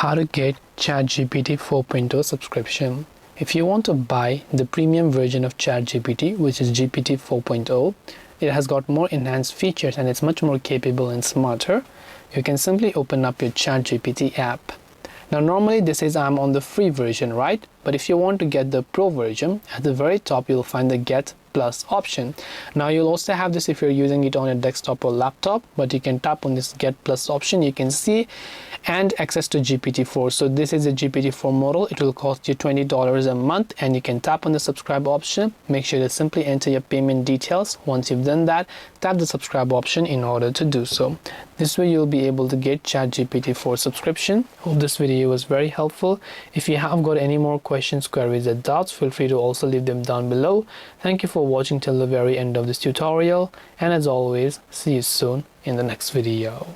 How to get ChatGPT 4.0 subscription. If you want to buy the premium version of ChatGPT, which is GPT 4.0, it has got more enhanced features and it's much more capable and smarter. You can simply open up your ChatGPT app. Now normally this is I'm on the free version, right? But if you want to get the pro version, at the very top you'll find the Get Plus option. Now you'll also have this if you're using it on a desktop or laptop, but you can tap on this Get Plus option. You can see and access to GPT-4. So this is a GPT-4 model. It will cost you $20 a month, and you can tap on the subscribe option. Make sure to simply enter your payment details. Once you've done that, tap the subscribe option in order to do so. This way you'll be able to get ChatGPT 4 subscription. Hope this video was very helpful. If you have got any more questions, queries or doubts, feel free to also leave them down below. Thank you for watching till the very end of this tutorial, and as always, see you soon in the next video.